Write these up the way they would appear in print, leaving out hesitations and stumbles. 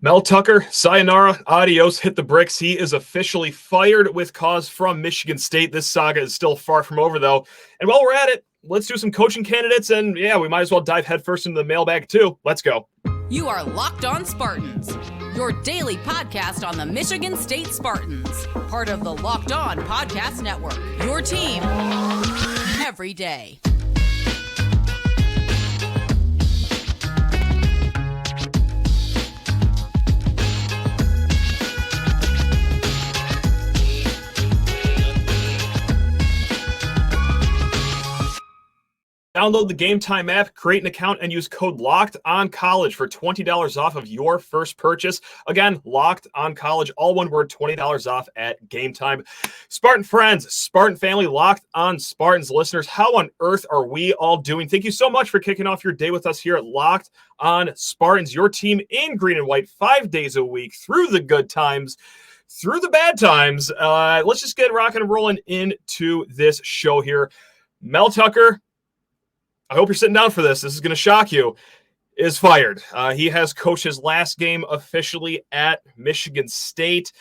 Mel Tucker, sayonara, adios, hit the bricks. He is officially fired with cause from Michigan State. This saga is still far from over, though. And while we're at it, let's do some coaching candidates. And yeah, we might as well dive headfirst into the mailbag, too. Let's go. You are Locked On Spartans, your daily podcast on the Michigan State Spartans, part of the Locked On Podcast Network, your team every day. Download the Gametime app, create an account, and use code LOCKEDONCOLLEGE for $20 off of your first purchase. Again, Locked On College, all one word, $20 off at Gametime. Spartan friends, Spartan family, Locked On Spartans listeners, how on earth are we all doing? Thank you so much for kicking off your day with us here at Locked On Spartans, your team in green and white 5 days a week through the good times, through the bad times. Let's just get rocking and rolling into this show here. Mel Tucker, I hope you're sitting down for this. This is going to shock you. Is fired. He has coached his last game officially at Michigan State.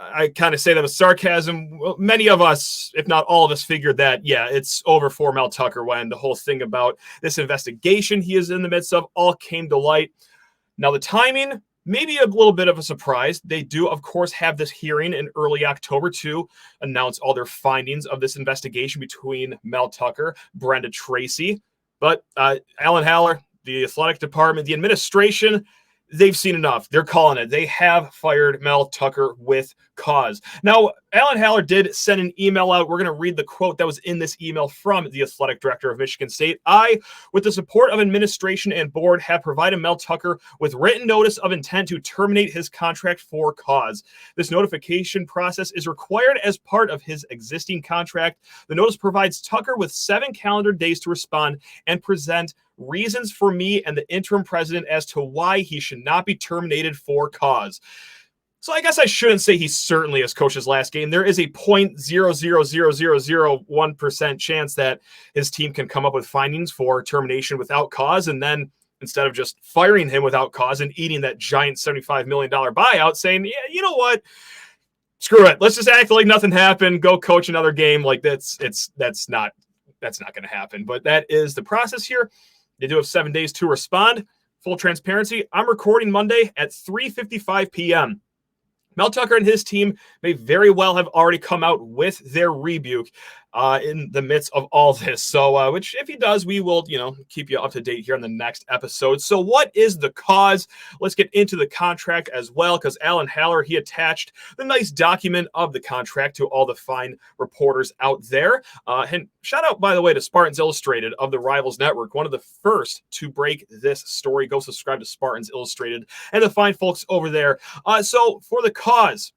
I kind of say that with sarcasm. Well, many of us, if not all of us, figured that, yeah, it's over for Mel Tucker when the whole thing about this investigation he is in the midst of all came to light. Now, the timing, maybe a little bit of a surprise. They do, of course, have this hearing in early October to announce all their findings of this investigation between Mel Tucker, Brenda Tracy. But Alan Haller, the athletic department, the administration, they've seen enough. They're calling it. They have fired Mel Tucker with cause. Now, Alan Haller did send an email out. We're going to read the quote that was in this email from the athletic director of Michigan State. I, with the support of administration and board, have provided Mel Tucker with written notice of intent to terminate his contract for cause. This notification process is required as part of his existing contract. The notice provides Tucker with 7 calendar days to respond and present reasons for me and the interim president as to why he should not be terminated for cause. So I guess I shouldn't say he certainly has coached his last game. There is a 0.00001% chance that his team can come up with findings for termination without cause, and then instead of just firing him without cause and eating that giant $75 million buyout, saying, yeah, you know what? Screw it. Let's just act like nothing happened. Go coach another game. Like that's not going to happen. But that is the process here. They do have 7 days to respond. Full transparency, I'm recording Monday at 3:55 p.m. Mel Tucker and his team may very well have already come out with their rebuke in the midst of all this. So, which if he does, we will, keep you up to date here on the next episode. So what is the cause? Let's get into the contract as well, because Alan Haller, he attached the nice document of the contract to all the fine reporters out there. And shout out, by the way, to Spartans Illustrated of the Rivals Network, one of the first to break this story. Go subscribe to Spartans Illustrated and the fine folks over there. So for the cause,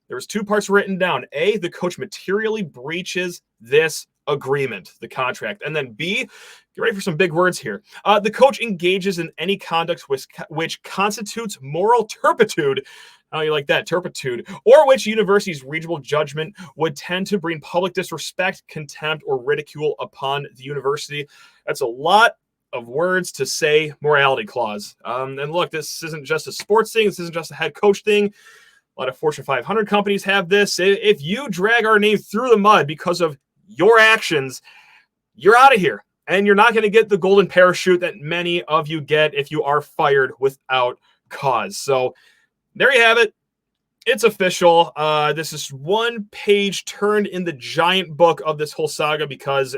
there's 2 parts written down. A, the coach materially breaches this agreement, the contract. And then B, get ready for some big words here. The coach engages in any conduct which constitutes moral turpitude. How do you like that? Turpitude. Or which university's reasonable judgment would tend to bring public disrespect, contempt, or ridicule upon the university. That's a lot of words to say morality clause. And look, this isn't just a sports thing. This isn't just a head coach thing. A lot of Fortune 500 companies have this. If you drag our name through the mud because of your actions, you're out of here. And you're not going to get the golden parachute that many of you get if you are fired without cause. So there you have it. It's official. This is 1 page turned in the giant book of this whole saga because,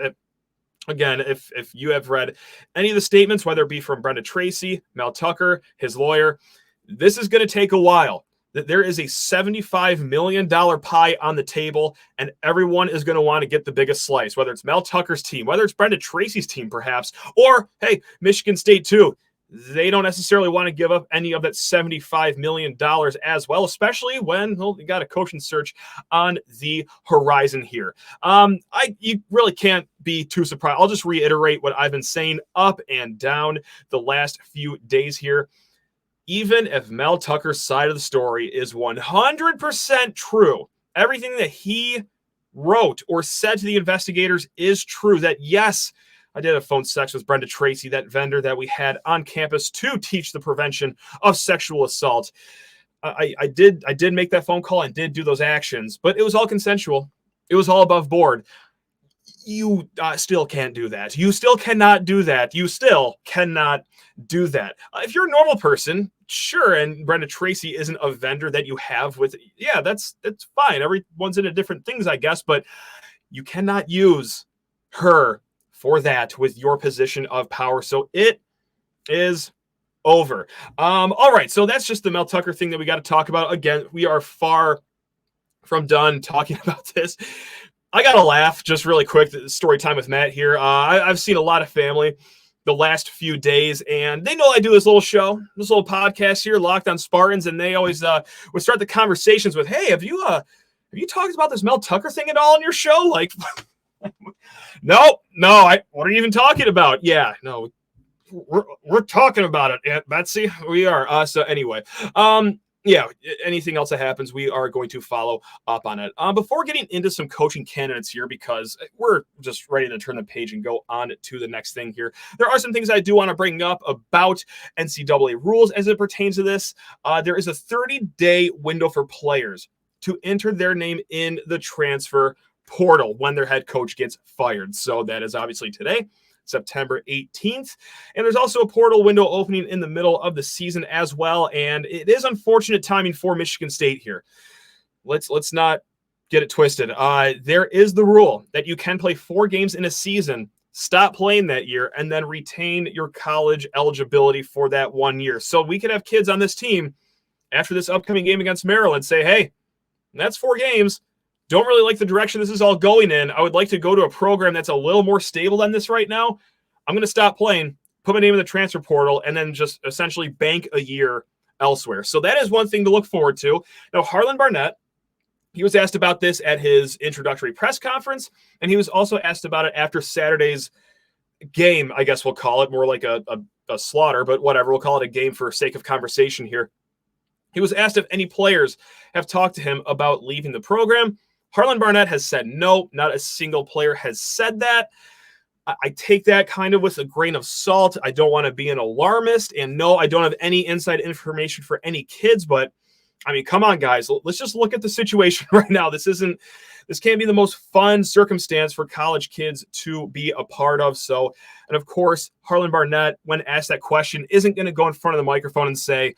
again, if you have read any of the statements, whether it be from Brenda Tracy, Mel Tucker, his lawyer, this is going to take a while. That there is a $75 million pie on the table, and everyone is going to want to get the biggest slice, whether it's Mel Tucker's team, whether it's Brenda Tracy's team, perhaps, or, hey, Michigan State, too. They don't necessarily want to give up any of that $75 million as well, especially when you got a coaching search on the horizon here. You really can't be too surprised. I'll just reiterate what I've been saying up and down the last few days here. Even if Mel Tucker's side of the story is 100% true, everything that he wrote or said to the investigators is true, that yes, I did a phone sex with Brenda Tracy, that vendor that we had on campus to teach the prevention of sexual assault. I did make that phone call and did do those actions, but it was all consensual. It was all above board. You still can't do that. You still cannot do that. You still cannot do that. If you're a normal person, sure, and Brenda Tracy isn't a vendor that you have with, yeah, that's fine. Everyone's into different things, I guess, but you cannot use her for that with your position of power. So it is over. All right, so that's just the Mel Tucker thing that we got to talk about. Again, we are far from done talking about this. I got to laugh just really quick. Story time with Matt here. I've seen a lot of family the last few days, and they know I do this little show, this little podcast here, Locked on Spartans, and they always would start the conversations with, "Hey, have you talked about this Mel Tucker thing at all on your show?" Like, no. What are you even talking about? Yeah, no, we're talking about it, Aunt Betsy. We are. So anyway, yeah, anything else that happens, we are going to follow up on it. Before getting into some coaching candidates here, because we're just ready to turn the page and go on to the next thing here, there are some things I do want to bring up about NCAA rules as it pertains to this. There is a 30-day window for players to enter their name in the transfer portal when their head coach gets fired. So that is obviously today, September 18th. And there's also a portal window opening in the middle of the season as well. And it is unfortunate timing for Michigan State here. Let's not get it twisted. There is the rule that you can play 4 games in a season, stop playing that year, and then retain your college eligibility for that 1 year. So we could have kids on this team after this upcoming game against Maryland say, "Hey, that's 4 games. Don't really like the direction this is all going in. I would like to go to a program that's a little more stable than this right now. I'm going to stop playing, put my name in the transfer portal, and then just essentially bank a year elsewhere." So that is one thing to look forward to. Now, Harlan Barnett, he was asked about this at his introductory press conference, and he was also asked about it after Saturday's game, I guess we'll call it, more like a slaughter, but whatever. We'll call it a game for sake of conversation here. He was asked if any players have talked to him about leaving the program. Harlan Barnett has said no, not a single player has said that. I take that kind of with a grain of salt. I don't want to be an alarmist, and no, I don't have any inside information for any kids, but I mean, come on, guys. Let's just look at the situation right now. This can't be the most fun circumstance for college kids to be a part of. So, and of course, Harlan Barnett, when asked that question, isn't going to go in front of the microphone and say,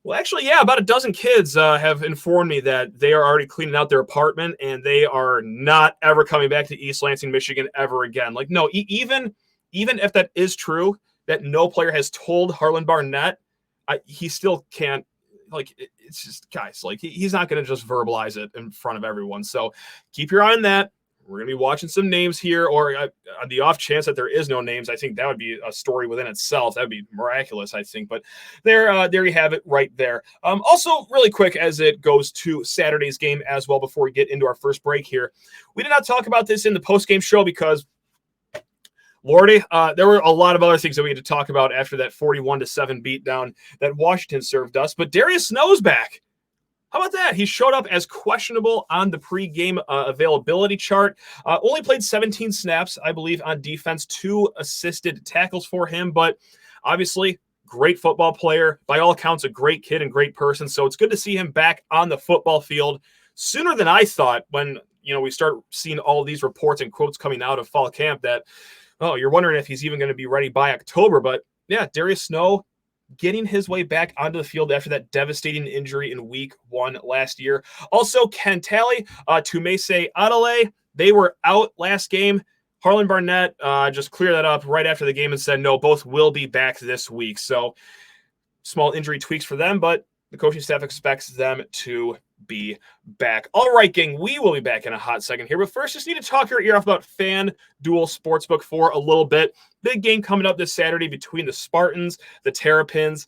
"Well, actually, yeah, about a dozen kids have informed me that they are already cleaning out their apartment and they are not ever coming back to East Lansing, Michigan ever again." Like, no, even if that is true, that no player has told Harlan Barnett, he still can't. Like, it's just, guys, like, he's not going to just verbalize it in front of everyone. So keep your eye on that. We're going to be watching some names here, or on the off chance that there is no names, I think that would be a story within itself. That would be miraculous, I think. But there you have it right there. Also, really quick, as it goes to Saturday's game as well, before we get into our first break here, we did not talk about this in the post-game show because, Lordy, there were a lot of other things that we had to talk about after that 41-7 beatdown that Washington served us. But Darius Snow's back. How about that? He showed up as questionable on the pregame availability chart. Only played 17 snaps, I believe, on defense. 2 assisted tackles for him, but obviously great football player. By all accounts, a great kid and great person. So it's good to see him back on the football field sooner than I thought when, we start seeing all of these reports and quotes coming out of fall camp that, oh, you're wondering if he's even going to be ready by October. But yeah, Darius Snow getting his way back onto the field after that devastating injury in week 1 last year. Also, Ken Talley, Tumese Adelaide, they were out last game. Harlan Barnett just cleared that up right after the game and said, no, both will be back this week. So small injury tweaks for them, but the coaching staff expects them to be back. All right, gang, we will be back in a hot second here. But first, just need to talk your ear off about FanDuel Sportsbook for a little bit. Big game coming up this Saturday between the Spartans, the Terrapins.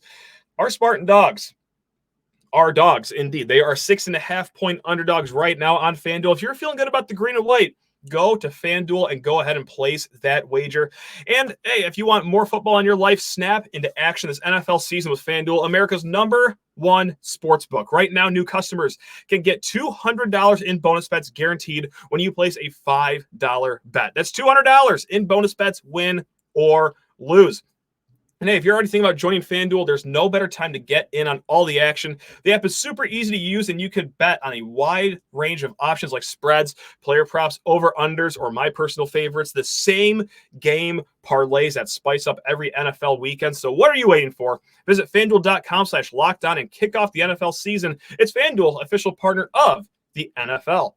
Our Spartan Dogs are dogs, indeed. They are 6.5-point underdogs right now on FanDuel. If you're feeling good about the green and white, go to FanDuel and go ahead and place that wager. And hey, if you want more football in your life, snap into action this NFL season with FanDuel, America's #1 sportsbook. Right now, new customers can get $200 in bonus bets guaranteed when you place a $5 bet. That's $200 in bonus bets, win or lose. And hey, if you're already thinking about joining FanDuel, there's no better time to get in on all the action. The app is super easy to use, and you could bet on a wide range of options like spreads, player props, over-unders, or my personal favorites, the same game parlays that spice up every NFL weekend. So what are you waiting for? Visit FanDuel.com/lockedon and kick off the NFL season. It's FanDuel, official partner of the NFL.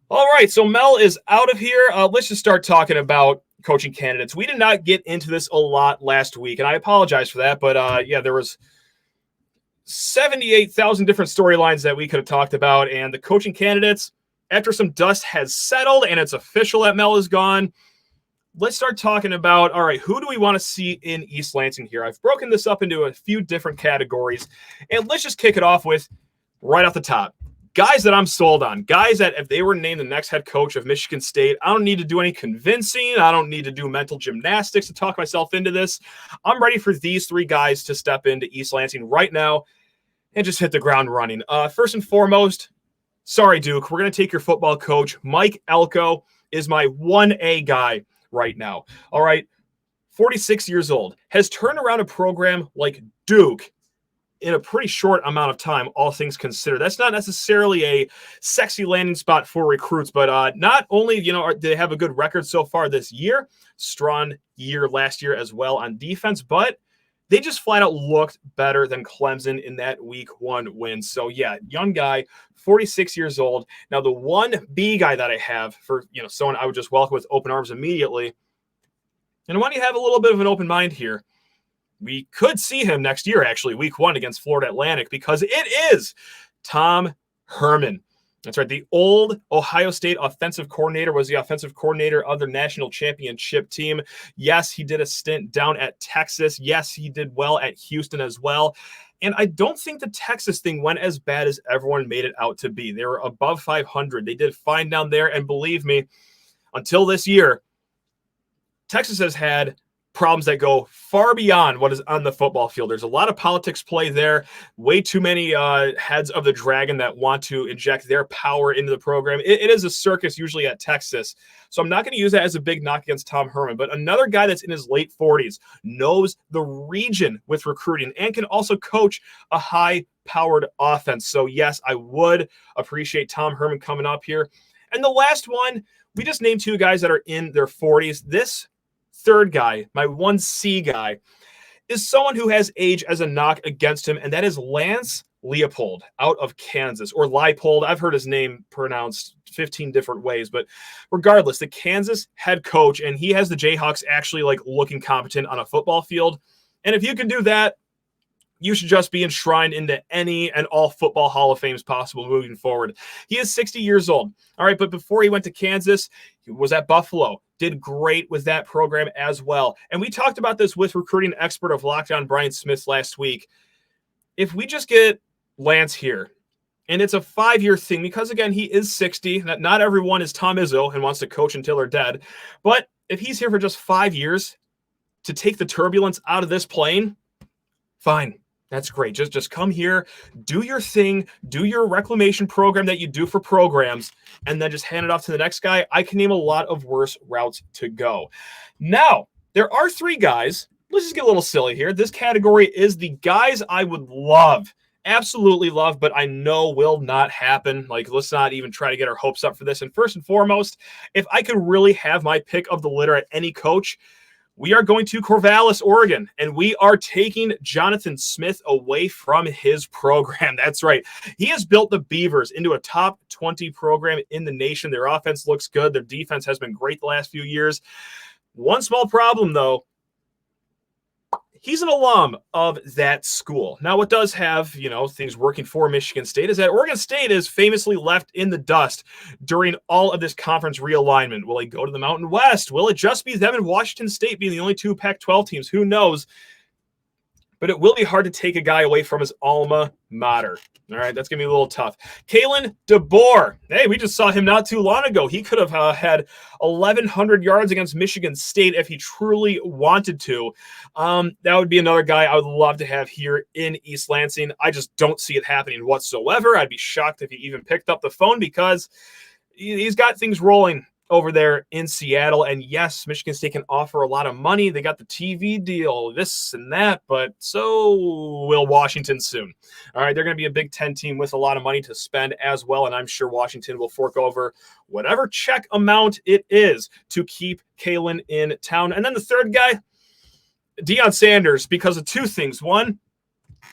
All right, so Mel is out of here. Let's just start talking about coaching candidates. We did not get into this a lot last week, and I apologize for that, but there was 78,000 different storylines that we could have talked about, and the coaching candidates, after some dust has settled and it's official that Mel is gone, let's start talking about, all right, who do we want to see in East Lansing here? I've broken this up into a few different categories, and let's just kick it off with, right off the top, guys that I'm sold on, guys that if they were named the next head coach of Michigan State, I don't need to do any convincing. I don't need to do mental gymnastics to talk myself into this. I'm ready for these three guys to step into East Lansing right now and just hit the ground running. First and foremost, sorry, Duke, we're going to take your football coach. Mike Elko is my 1A guy right now. All right, 46 years old, has turned around a program like Duke in a pretty short amount of time, all things considered. That's not necessarily a sexy landing spot for recruits, but not only, do they have a good record so far this year, strong year last year as well on defense, but they just flat out looked better than Clemson in that week 1 win. So yeah, young guy, 46 years old. Now the 1B guy that I have for, someone I would just welcome with open arms immediately. And I want you to have a little bit of an open mind here. We could see him next year, actually, week 1 against Florida Atlantic, because it is Tom Herman. That's right. The old Ohio State offensive coordinator was the offensive coordinator of the national championship team. Yes, he did a stint down at Texas. Yes, he did well at Houston as well. And I don't think the Texas thing went as bad as everyone made it out to be. They were above 500. They did fine down there. And believe me, until this year, Texas has had problems that go far beyond what is on the football field. There's a lot of politics play there. Way too many heads of the dragon that want to inject their power into the program. It is a circus usually at Texas. So I'm not going to use that as a big knock against Tom Herman. But another guy that's in his late 40s, knows the region with recruiting, and can also coach a high-powered offense. So yes, I would appreciate Tom Herman coming up here. And the last one, we just named 2 guys that are in their 40s. This third guy, my 1C guy, is someone who has age as a knock against him, and that is Lance Leopold out of Kansas, or Leipold. I've heard his name pronounced 15 different ways, but regardless, the Kansas head coach, and he has the Jayhawks actually looking competent on a football field. And if you can do that, you should just be enshrined into any and all football Hall of Fames possible moving forward. He is 60 years old. All right, but before he went to Kansas, he was at Buffalo. Did great with that program as well. And we talked about this with recruiting expert of Lockdown, Brian Smith, last week. If we just get Lance here, and it's a 5-year thing, because, again, he is 60. Not everyone is Tom Izzo and wants to coach until they're dead. But if he's here for just 5 years to take the turbulence out of this plane, fine. That's great. Just come here, do your thing, do your reclamation program that you do for programs, and then just hand it off to the next guy. I can name a lot of worse routes to go. Now, there are 3 guys. Let's just get a little silly here. This category is the guys I would love, absolutely love, but I know will not happen. Let's not even try to get our hopes up for this. And first and foremost, if I could really have my pick of the litter at any coach, we are going to Corvallis, Oregon, and we are taking Jonathan Smith away from his program. That's right. He has built the Beavers into a top 20 program in the nation. Their offense looks good. Their defense has been great the last few years. One small problem, though. He's an alum of that school. Now, what does have, things working for Michigan State is that Oregon State is famously left in the dust during all of this conference realignment. Will he go to the Mountain West? Will it just be them and Washington State being the only 2 Pac-12 teams? Who knows? but it will be hard to take a guy away from his alma mater. All right, that's going to be a little tough. Kalin Deboer. Hey, we just saw him not too long ago. He could have had 1,100 yards against Michigan State if he truly wanted to. That would be another guy I would love to have here in East Lansing. I just don't see it happening whatsoever. I'd be shocked if he even picked up the phone because he's got things rolling over there in Seattle. And yes, Michigan State can offer a lot of money. They got the TV deal, this and that, but so will Washington soon. All right, they're going to be a Big Ten team with a lot of money to spend as well, and I'm sure Washington will fork over whatever check amount it is to keep Kalin in town. And then the third guy, Deion Sanders, because of two things. One,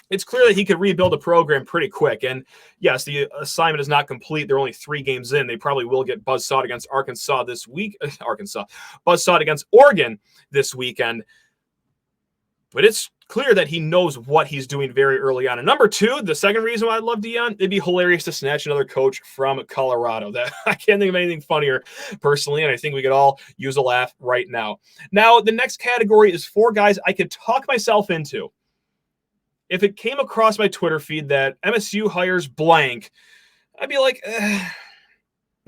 it's clear that he could rebuild a program pretty quick. And yes, the assignment is not complete. They're only 3 games in. They probably will get buzzsawed against Arkansas this week. Buzzsawed against Oregon this weekend. But it's clear that he knows what he's doing very early on. And number 2, the second reason why I love Deion, it'd be hilarious to snatch another coach from Colorado. That I can't think of anything funnier personally, and I think we could all use a laugh right now. Now, the next category is 4 guys I could talk myself into. If it came across my Twitter feed that MSU hires blank, I'd be like,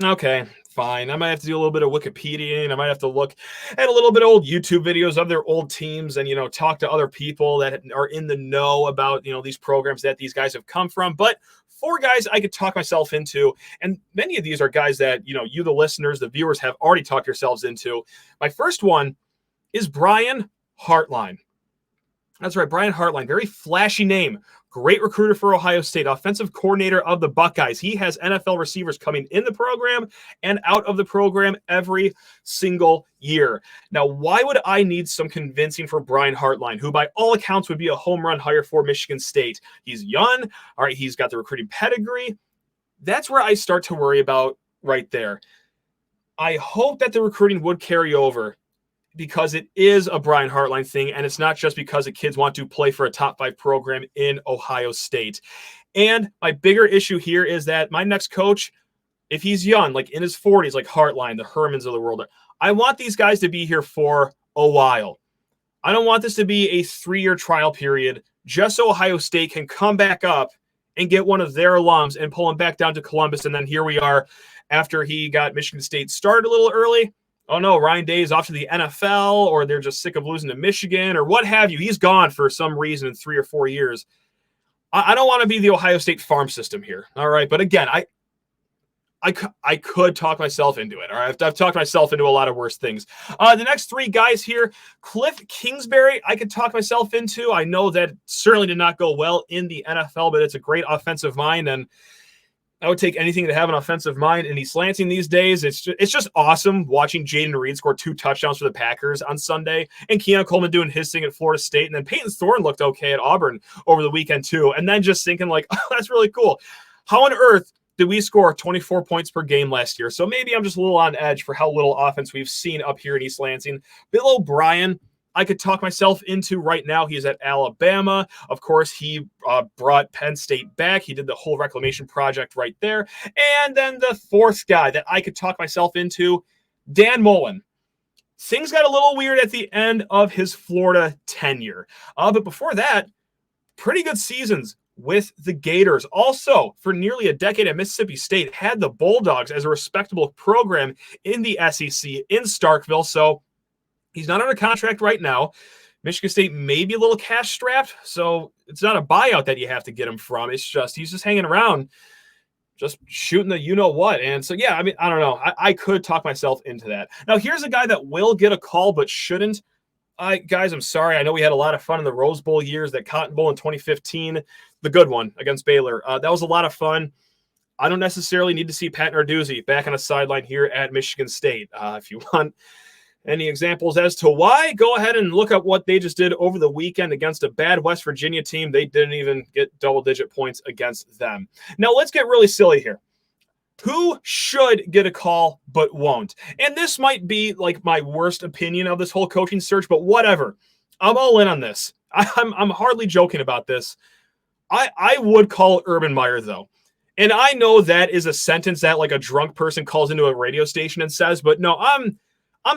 okay, fine. I might have to do a little bit of Wikipedia, and I might have to look at a little bit of old YouTube videos of their old teams and, talk to other people that are in the know about, these programs that these guys have come from. But 4 guys I could talk myself into, and many of these are guys that, you, the listeners, the viewers, have already talked yourselves into. My first one is Brian Hartline. That's right, Brian Hartline, very flashy name. Great recruiter for Ohio State, offensive coordinator of the Buckeyes. He has NFL receivers coming in the program and out of the program every single year. Now, why would I need some convincing for Brian Hartline, who by all accounts would be a home run hire for Michigan State? He's young. All right, he's got the recruiting pedigree. That's where I start to worry about right there. I hope that the recruiting would carry over, because it is a Brian Hartline thing, and it's not just because the kids want to play for a top 5 program in Ohio State. And my bigger issue here is that my next coach, if he's young, like in his 40s, like Hartline, the Hermans of the world, I want these guys to be here for a while. I don't want this to be a 3-year trial period just so Ohio State can come back up and get one of their alums and pull him back down to Columbus. And then here we are after he got Michigan State started a little early. Oh no, Ryan Day is off to the NFL, or they're just sick of losing to Michigan, or what have you. He's gone for some reason in 3 or 4 years. I don't want to be the Ohio State farm system here. All right. But again, I could talk myself into it. All right. I've talked myself into a lot of worse things. The next 3 guys here, Cliff Kingsbury, I could talk myself into. I know that certainly did not go well in the NFL, but it's a great offensive mind, and I would take anything to have an offensive mind in East Lansing these days. It's just awesome watching Jaden Reed score 2 touchdowns for the Packers on Sunday, and Keon Coleman doing his thing at Florida State, and then Peyton Thorne looked okay at Auburn over the weekend too. And then just thinking like, oh, that's really cool. How on earth did we score 24 points per game last year? So maybe I'm just a little on edge for how little offense we've seen up here in East Lansing. Bill O'Brien, I could talk myself into right now. He's at Alabama. Of course, he brought Penn State back. He did the whole reclamation project right there. And then the 4th guy that I could talk myself into, Dan Mullen. Things got a little weird at the end of his Florida tenure. But before that, pretty good seasons with the Gators. Also, for nearly a decade at Mississippi State, had the Bulldogs as a respectable program in the SEC in Starkville. So he's not under contract right now. Michigan State may be a little cash strapped, so it's not a buyout that you have to get him from. It's just he's just hanging around, just shooting the you-know-what. And so, yeah, I mean, I don't know. I could talk myself into that. Now, here's a guy that will get a call but shouldn't. Guys, I'm sorry. I know we had a lot of fun in the Rose Bowl years, that Cotton Bowl in 2015, the good one against Baylor. That was a lot of fun. I don't necessarily need to see Pat Narduzzi back on a sideline here at Michigan State. If you want any examples as to why, go ahead and look up what they just did over the weekend against a bad West Virginia team. They didn't even get double-digit points against them. Now, let's get really silly here. Who should get a call but won't? And this might be like my worst opinion of this whole coaching search, but whatever. I'm all in on this. I'm hardly joking about this. I would call Urban Meyer, though. And I know that is a sentence that like a drunk person calls into a radio station and says, but no, I'm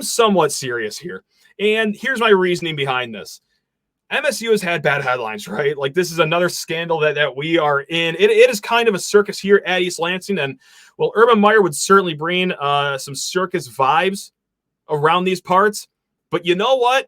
somewhat serious here. And here's my reasoning behind this. MSU has had bad headlines, right? Like, this is another scandal that we are in. It is kind of a circus here at East Lansing, and well, Urban Meyer would certainly bring some circus vibes around these parts. But you know what?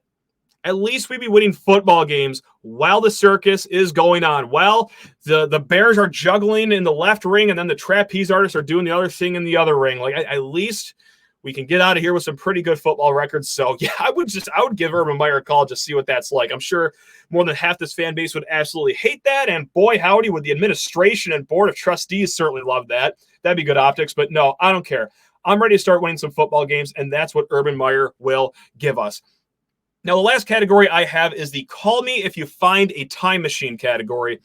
At least we'd be winning football games while the circus is going on. Well, the Bears are juggling in the left ring, and then the trapeze artists are doing the other thing in the other ring. Like, at least we can get out of here with some pretty good football records. So, yeah, I would give Urban Meyer a call, just see what that's like. I'm sure more than half this fan base would absolutely hate that. And boy, howdy, would the administration and board of trustees certainly love that. That'd be good optics. But no, I don't care. I'm ready to start winning some football games, and that's what Urban Meyer will give us. Now, the last category I have is the call me if you find a time machine category.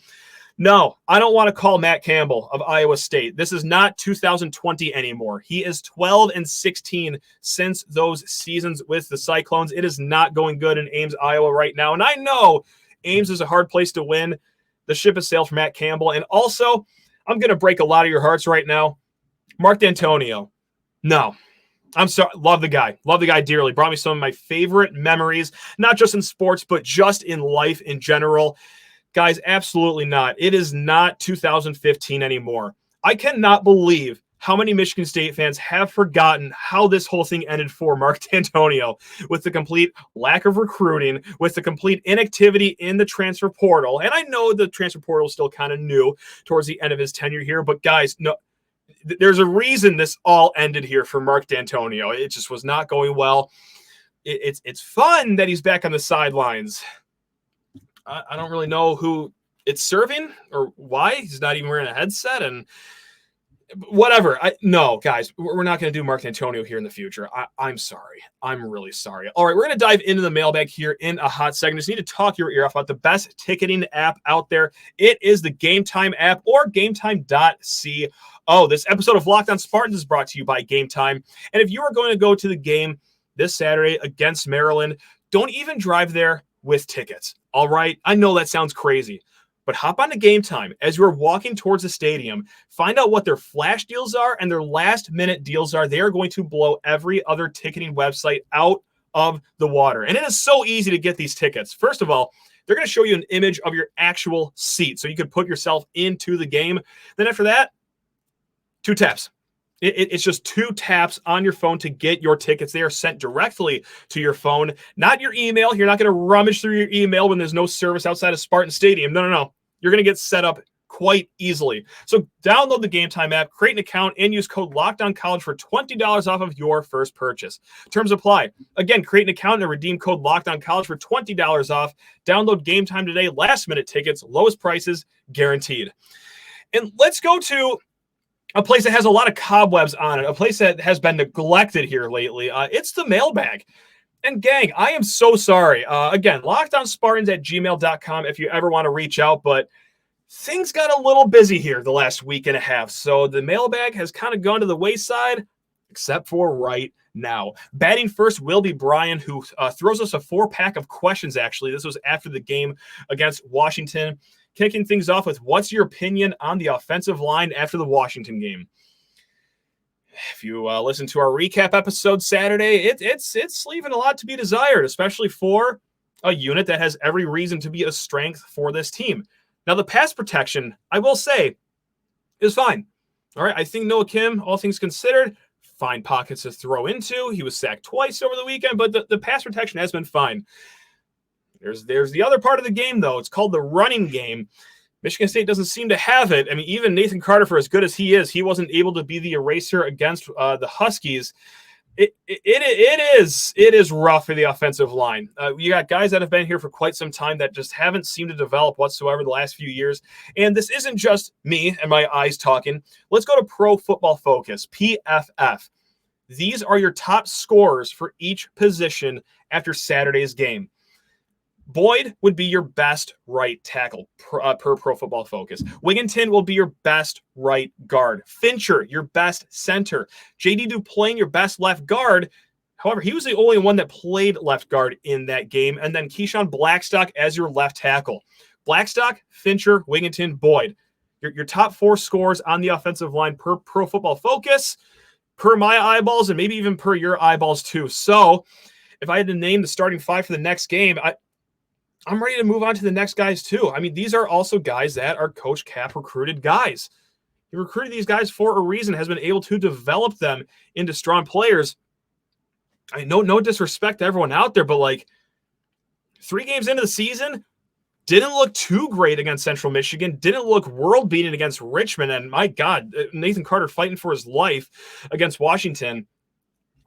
No, I don't want to call Matt Campbell of Iowa State. This is not 2020 anymore. He is 12-16 since those seasons with the Cyclones. It is not going good in Ames, Iowa right now. And I know Ames is a hard place to win. The ship has sailed for Matt Campbell. And also, I'm going to break a lot of your hearts right now. Mark D'Antonio. No. I'm sorry. Love the guy. Love the guy dearly. Brought me some of my favorite memories, not just in sports, but just in life in general. Guys, absolutely not. It is not 2015 anymore. I cannot believe how many Michigan State fans have forgotten how this whole thing ended for Mark D'Antonio, with the complete lack of recruiting, with the complete inactivity in the transfer portal. And I know the transfer portal is still kind of new towards the end of his tenure here, but guys, no, there's a reason this all ended here for Mark D'Antonio. It just was not going well. It's fun that he's back on the sidelines. I don't really know who it's serving or why. He's not even wearing a headset and whatever. No, guys, we're not going to do Mark D'Antonio here in the future. I'm sorry. I'm really sorry. All right, we're going to dive into the mailbag here in a hot second. Just need to talk your ear off about the best ticketing app out there. It is the Gametime app, or gametime.co. This episode of Locked On Spartans is brought to you by Gametime. And if you are going to go to the game this Saturday against Maryland, don't even drive there with tickets. All right, I know that sounds crazy, but hop on to Gametime as you're walking towards the stadium. Find out what their flash deals are and their last-minute deals are. They are going to blow every other ticketing website out of the water. And it is so easy to get these tickets. First of all, they're going to show you an image of your actual seat so you can put yourself into the game. Then after that, 2 taps. It's just 2 taps on your phone to get your tickets. They are sent directly to your phone, not your email. You're not going to rummage through your email when there's no service outside of Spartan Stadium. No. You're going to get set up quite easily. So download the Gametime app, create an account, and use code LOCKEDONCollege for $20 off of your first purchase. Terms apply. Again, create an account and redeem code LOCKEDONCollege for $20 off. Download Gametime today. Last-minute tickets, lowest prices, guaranteed. And let's go to a place that has a lot of cobwebs on it, a place that has been neglected here lately. It's the mailbag. And gang, I am so sorry. Again, lockedonspartans@gmail.com if you ever want to reach out, but things got a little busy here the last week and a half. So the mailbag has kind of gone to the wayside, except for right now. Batting first will be Brian, who throws us a 4-pack of questions, actually. This was after the game against Washington. Kicking things off with, what's your opinion on the offensive line after the Washington game? If you listen to our recap episode Saturday, it's leaving a lot to be desired, especially for a unit that has every reason to be a strength for this team. Now, the pass protection, I will say, is fine. All right, I think Noah Kim, all things considered, fine pockets to throw into. He was sacked twice over the weekend, but the pass protection has been fine. There's the other part of the game, though. It's called the running game. Michigan State doesn't seem to have it. I mean, even Nathan Carter, for as good as he is, he wasn't able to be the eraser against the Huskies. It is rough for the offensive line. You got guys that have been here for quite some time that just haven't seemed to develop whatsoever the last few years. And this isn't just me and my eyes talking. Let's go to Pro Football Focus, PFF. These are your top scorers for each position after Saturday's game. Boyd would be your best right tackle per Pro Football Focus. Wigginton will be your best right guard. Fincher, your best center. J.D. Duplain, your best left guard. However, he was the only one that played left guard in that game. And then Keyshawn Blackstock as your left tackle. Blackstock, Fincher, Wigginton, Boyd. Your top 4 scores on the offensive line per Pro Football Focus, per my eyeballs, and maybe even per your eyeballs too. So if I had to name the starting 5 for the next game, I'm ready to move on to the next guys too. I mean, these are also guys that are Coach Cap recruited guys. He recruited these guys for a reason, has been able to develop them into strong players. I mean, no disrespect to everyone out there, but like 3 games into the season, didn't look too great against Central Michigan, didn't look world-beating against Richmond, and my God, Nathan Carter fighting for his life against Washington.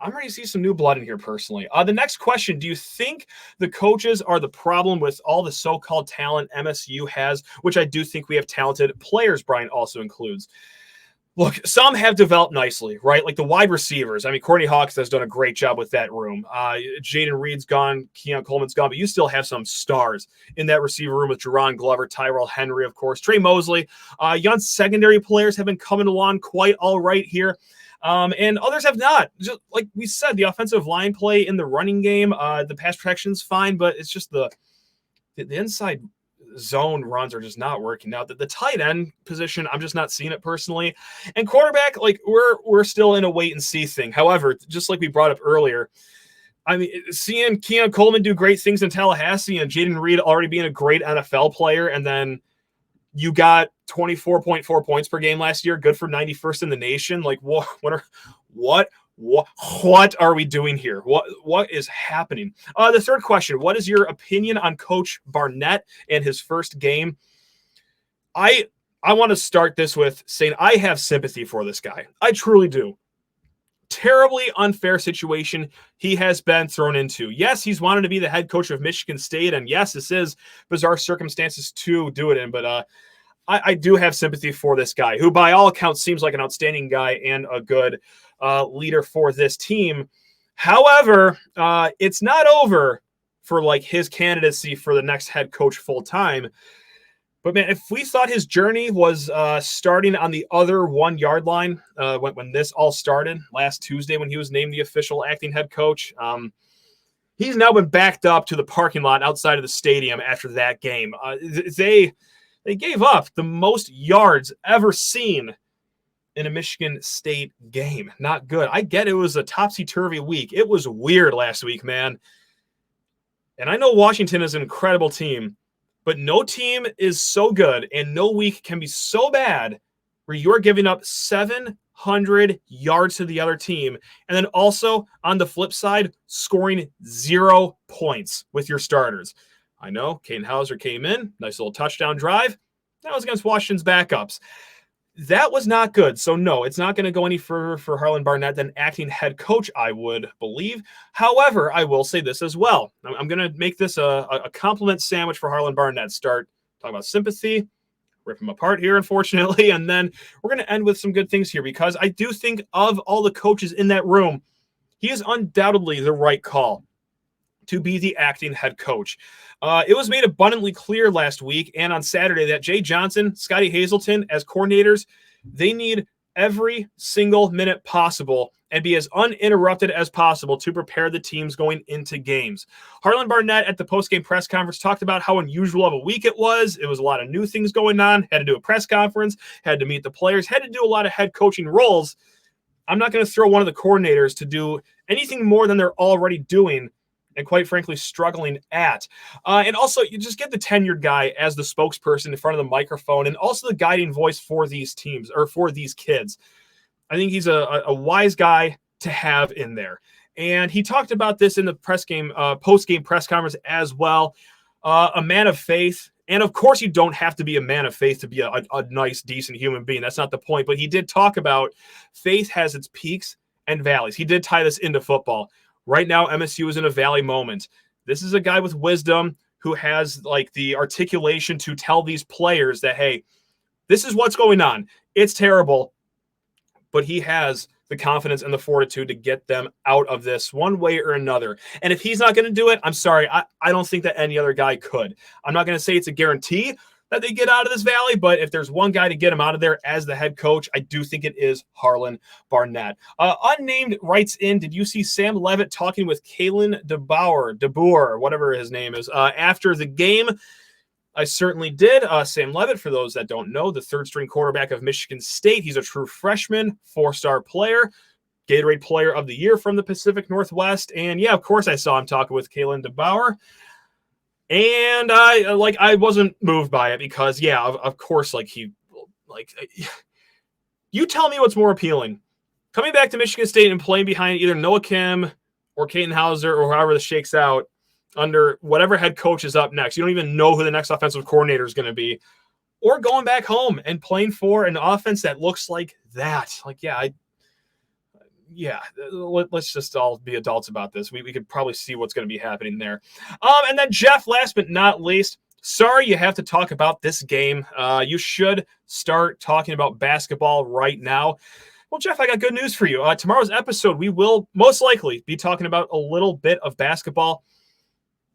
I'm ready to see some new blood in here personally. The next question, do you think the coaches are the problem with all the so-called talent MSU has, which I do think we have talented players, Brian also includes. Look, some have developed nicely, right? Like the wide receivers. I mean, Courtney Hawkins has done a great job with that room. Jaden Reed's gone, Keon Coleman's gone, but you still have some stars in that receiver room with Jerron Glover, Tyrell Henry, of course, Trey Mosley. Young secondary players have been coming along quite all right here. And others have not. Just like we said, the offensive line play in the running game, the pass protection's fine, but it's just the inside zone runs are just not working out. The tight end position, I'm just not seeing it personally. And quarterback, like we're still in a wait and see thing. However, just like we brought up earlier, I mean, seeing Keon Coleman do great things in Tallahassee and Jaden Reed already being a great NFL player, and then you got 24.4 points per game last year, good for 91st in the nation. Like what are we doing here? What is happening? The third question, what is your opinion on Coach Barnett and his first game? I want to start this with saying I have sympathy for this guy. I truly do. Terribly unfair situation he has been thrown into. Yes, he's wanted to be the head coach of Michigan State, and yes, this is bizarre circumstances to do it in, but I do have sympathy for this guy, who by all accounts seems like an outstanding guy and a good leader for this team. However, it's not over for like his candidacy for the next head coach full time. But man, if we thought his journey was starting on the other 1 yard line when this all started last Tuesday when he was named the official acting head coach, he's now been backed up to the parking lot outside of the stadium after that game. They gave up the most yards ever seen in a Michigan State game. Not good. I get it was a topsy-turvy week. It was weird last week, man. And I know Washington is an incredible team, but no team is so good and no week can be so bad where you're giving up 700 yards to the other team. And then also on the flip side, scoring 0 points with your starters. I know Caden Hauser came in, nice little touchdown drive. That was against Washington's backups. That was not good. So no, it's not going to go any further for Harlan Barnett than acting head coach, I would believe. However, I will say this as well. I'm going to make this a compliment sandwich for Harlan Barnett. Start talking about sympathy, rip him apart here, unfortunately. And then we're going to end with some good things here because I do think of all the coaches in that room, he is undoubtedly the right call to be the acting head coach. It was made abundantly clear last week and on Saturday that Jay Johnson, Scotty Hazelton as coordinators, they need every single minute possible and be as uninterrupted as possible to prepare the teams going into games. Harlan Barnett at the post-game press conference talked about how unusual of a week it was. It was a lot of new things going on, had to do a press conference, had to meet the players, had to do a lot of head coaching roles. I'm not going to throw one of the coordinators to do anything more than they're already doing and quite frankly struggling at. And also, you just get the tenured guy as the spokesperson in front of the microphone and also the guiding voice for these teams or for these kids. I think he's a wise guy to have in there. And he talked about this in the post-game press conference as well. A man of faith. And of course, you don't have to be a man of faith to be a nice, decent human being. That's not the point. But he did talk about faith has its peaks and valleys. He did tie this into football. Right now, MSU is in a valley moment. This is a guy with wisdom who has like the articulation to tell these players that, hey, this is what's going on. It's terrible, but he has the confidence and the fortitude to get them out of this one way or another. And if he's not going to do it, I'm sorry. I don't think that any other guy could. I'm not going to say it's a guarantee that they get out of this valley, but if there's one guy to get him out of there as the head coach, I do think it is Harlan Barnett. Unnamed writes in, did you see Sam Levitt talking with Kalin Deboer, whatever his name is, after the game? I certainly did. Sam Levitt, for those that don't know, the third-string quarterback of Michigan State. He's a true freshman, 4-star player, Gatorade Player of the Year from the Pacific Northwest. And yeah, of course I saw him talking with Kalin Deboer. And I wasn't moved by it because, yeah, of course, you tell me what's more appealing. Coming back to Michigan State and playing behind either Noah Kim or Caden Hauser or however this shakes out under whatever head coach is up next. You don't even know who the next offensive coordinator is going to be. Or going back home and playing for an offense that looks like that. Let's just all be adults about this. We could probably see what's going to be happening there. And then Jeff, last but not least, sorry you have to talk about this game. You should start talking about basketball right now. Well, Jeff, I got good news for you. Tomorrow's episode, we will most likely be talking about a little bit of basketball.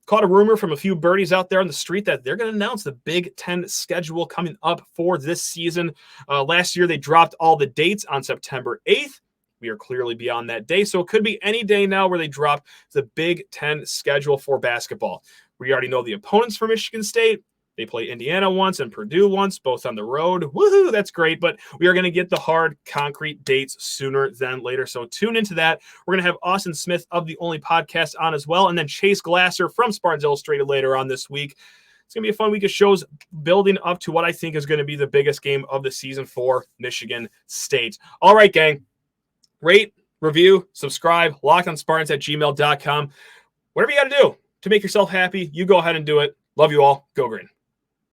Caught a rumor from a few birdies out there on the street that they're going to announce the Big Ten schedule coming up for this season. Last year, they dropped all the dates on September 8th. We are clearly beyond that day, so it could be any day now where they drop the Big Ten schedule for basketball. We already know the opponents for Michigan State. They play Indiana once and Purdue once, both on the road. Woohoo, that's great. But we are going to get the hard, concrete dates sooner than later. So tune into that. We're going to have Austin Smith of The Only Podcast on as well, and then Chase Glasser from Spartans Illustrated later on this week. It's going to be a fun week of shows building up to what I think is going to be the biggest game of the season for Michigan State. All right, gang. Rate, review, subscribe, lockedonspartans@gmail.com. Whatever you got to do to make yourself happy, you go ahead and do it. Love you all. Go Green.